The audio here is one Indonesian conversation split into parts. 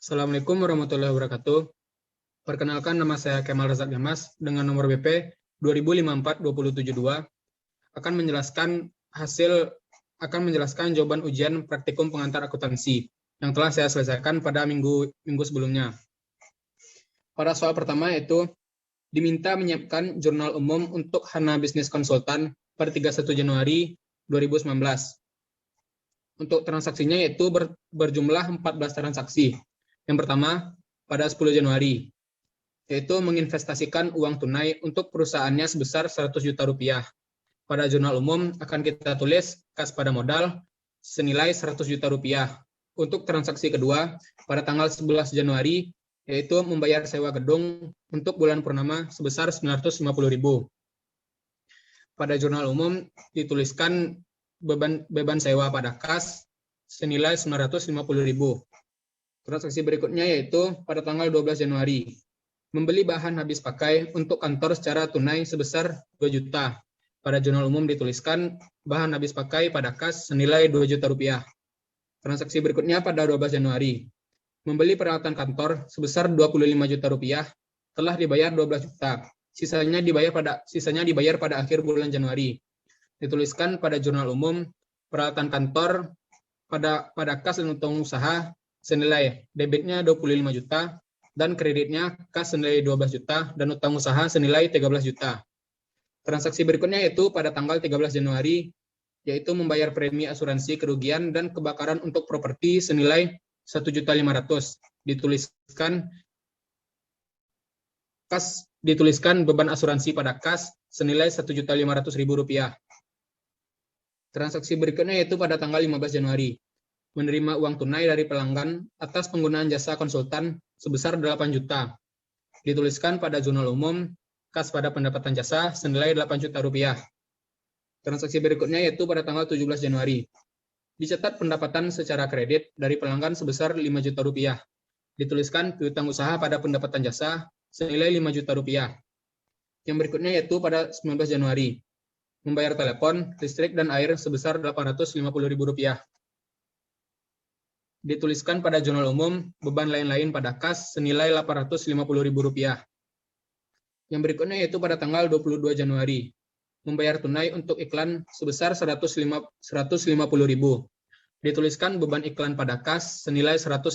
Assalamualaikum warahmatullahi wabarakatuh. Perkenalkan, nama saya Kemal Razak Gamas dengan nomor BP 2054-2072 akan menjelaskan jawaban ujian praktikum pengantar akuntansi yang telah saya selesaikan pada minggu sebelumnya. Pada soal pertama yaitu diminta menyiapkan jurnal umum untuk Hana Business Consultant per 31 Januari 2019. Untuk transaksinya yaitu berjumlah 14 transaksi. Yang pertama, pada 10 Januari, yaitu menginvestasikan uang tunai untuk perusahaannya sebesar 100 juta rupiah. Pada jurnal umum akan kita tulis kas pada modal senilai 100 juta rupiah. Untuk transaksi kedua, pada tanggal 11 Januari, yaitu membayar sewa gedung untuk bulan purnama sebesar 950.000. Pada jurnal umum dituliskan beban sewa pada kas senilai 950.000. Transaksi berikutnya yaitu pada tanggal 12 Januari, membeli bahan habis pakai untuk kantor secara tunai sebesar 2 juta. Pada jurnal umum dituliskan bahan habis pakai pada kas senilai 2 juta rupiah. Transaksi berikutnya pada 12 Januari, membeli peralatan kantor sebesar 25 juta rupiah, telah dibayar 12 juta. Sisanya dibayar pada akhir bulan Januari. Dituliskan pada jurnal umum peralatan kantor pada kas dan untung usaha senilai debitnya 25 juta dan kreditnya kas senilai 12 juta dan utang usaha senilai 13 juta. Transaksi berikutnya yaitu pada tanggal 13 Januari, yaitu membayar premi asuransi kerugian dan kebakaran untuk properti senilai 1.500.000. Dituliskan beban asuransi pada kas senilai 1.500.000 rupiah. Transaksi berikutnya yaitu pada tanggal 15 Januari, menerima uang tunai dari pelanggan atas penggunaan jasa konsultan sebesar 8 juta. Dituliskan pada jurnal umum kas pada pendapatan jasa senilai 8 juta rupiah. Transaksi berikutnya yaitu pada tanggal 17 Januari. Dicatat pendapatan secara kredit dari pelanggan sebesar 5 juta rupiah. Dituliskan piutang usaha pada pendapatan jasa senilai 5 juta rupiah. Yang berikutnya yaitu pada 19 Januari. Membayar telepon, listrik, dan air sebesar 850.000 rupiah. Dituliskan pada jurnal umum beban lain-lain pada kas senilai 850.000 rupiah. Yang berikutnya yaitu pada tanggal 22 Januari, membayar tunai untuk iklan sebesar 150.000. Dituliskan beban iklan pada kas senilai 150.000.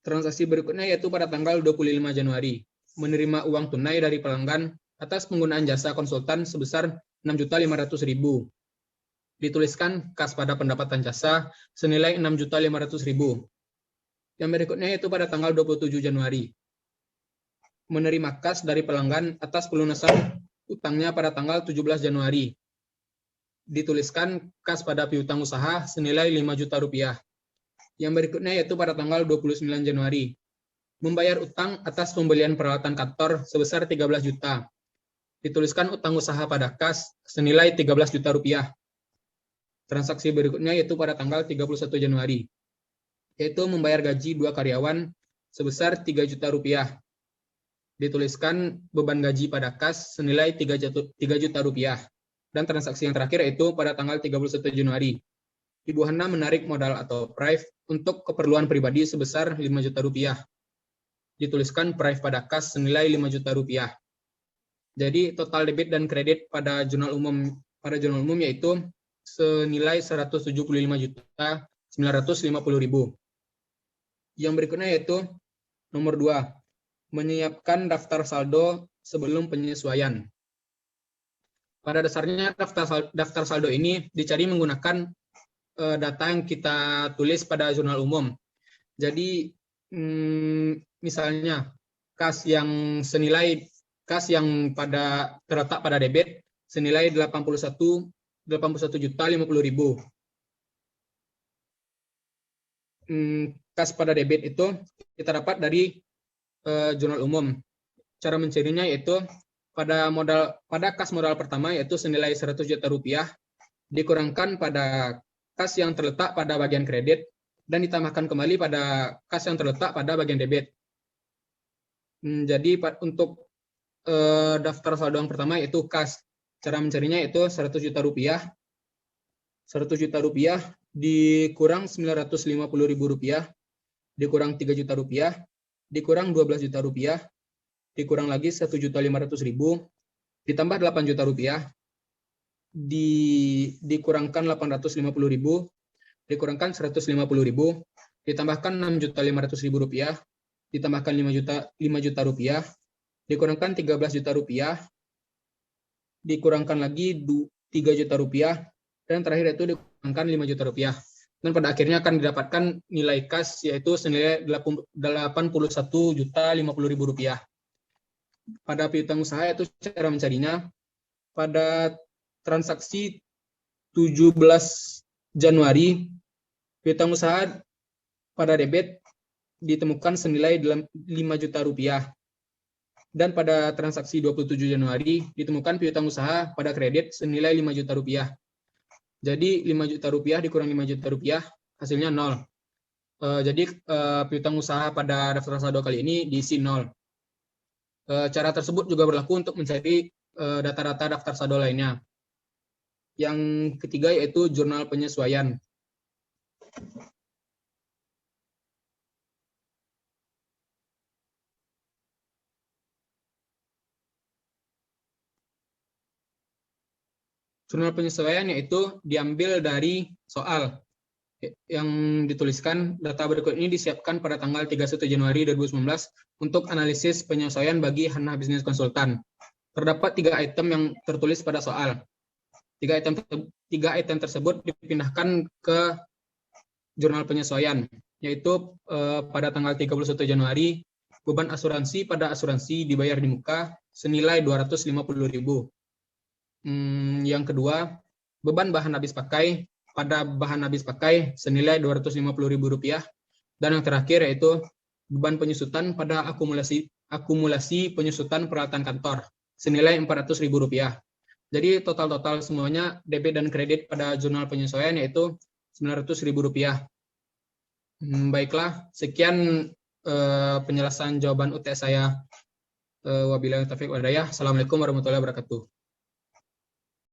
Transaksi berikutnya yaitu pada tanggal 25 Januari, menerima uang tunai dari pelanggan atas penggunaan jasa konsultan sebesar 6.500.000. Dituliskan kas pada pendapatan jasa senilai 6.500.000. Yang berikutnya yaitu pada tanggal 27 Januari, menerima kas dari pelanggan atas pelunasan utangnya pada tanggal 17 Januari. Dituliskan kas pada piutang usaha senilai 5 juta rupiah. Yang berikutnya yaitu pada tanggal 29 Januari, membayar utang atas pembelian peralatan kantor sebesar 13 juta. Dituliskan utang usaha pada kas senilai 13 juta rupiah. Transaksi berikutnya yaitu pada tanggal 31 Januari, yaitu membayar gaji 2 karyawan sebesar 3 juta rupiah. Dituliskan beban gaji pada kas senilai 3 juta rupiah. Dan transaksi yang terakhir yaitu pada tanggal 31 Januari. Ibu Hana menarik modal atau PRIV untuk keperluan pribadi sebesar 5 juta rupiah. Dituliskan PRIV pada kas senilai 5 juta rupiah. Jadi total debit dan kredit pada jurnal umum yaitu senilai 175.950.000. Yang berikutnya yaitu nomor 2, menyiapkan daftar saldo sebelum penyesuaian. Pada dasarnya daftar saldo ini dicari menggunakan data yang kita tulis pada jurnal umum. Jadi misalnya kas yang terletak pada debit senilai 81.050.000. Kas pada debit itu kita dapat dari jurnal umum. Cara mencarinya yaitu pada kas modal pertama yaitu senilai 100 juta rupiah dikurangkan pada kas yang terletak pada bagian kredit dan ditambahkan kembali pada kas yang terletak pada bagian debit. Jadi untuk daftar saldo yang pertama yaitu kas. Cara mencarinya itu 100 juta rupiah. 100 juta rupiah dikurang 950.000 rupiah dikurang 3 juta rupiah, dikurang 12 juta rupiah, dikurang lagi 1.500.000, ditambah 8 juta rupiah, dikurangkan 850.000, dikurangkan 150.000, ditambahkan 6.500.000 rupiah, ditambahkan 5 juta rupiah, dikurangkan 13 juta rupiah, dikurangkan lagi 3 juta rupiah, dan terakhir itu dikurangkan 5 juta rupiah. Dan pada akhirnya akan didapatkan nilai kas yaitu senilai 81.050.000 rupiah. Pada piutang usaha itu cara mencarinya pada transaksi 17 Januari piutang usaha pada debit ditemukan senilai 5 juta rupiah. Dan pada transaksi 27 Januari ditemukan piutang usaha pada kredit senilai 5 juta rupiah. Jadi 5 juta rupiah dikurang 5 juta rupiah hasilnya 0. Jadi piutang usaha pada daftar saldo kali ini diisi 0. Cara tersebut juga berlaku untuk mencari data-data daftar saldo lainnya. Yang ketiga yaitu jurnal penyesuaian. Jurnal penyesuaian yaitu diambil dari soal yang dituliskan data berikut ini disiapkan pada tanggal 31 Januari 2019 untuk analisis penyesuaian bagi Hana Bisnis Konsultan. Terdapat 3 item yang tertulis pada soal. 3 item tersebut dipindahkan ke jurnal penyesuaian, yaitu pada tanggal 31 Januari beban asuransi pada asuransi dibayar di muka senilai 250.000. Yang kedua, beban bahan habis pakai pada bahan habis pakai senilai Rp250.000. Dan yang terakhir yaitu beban penyusutan pada akumulasi penyusutan peralatan kantor senilai Rp400.000. Jadi total semuanya debit dan kredit pada jurnal penyesuaian yaitu Rp900.000. Baiklah, sekian penjelasan jawaban UTS saya. Wabillahi taufiq wal hidayah. Assalamualaikum warahmatullahi wabarakatuh.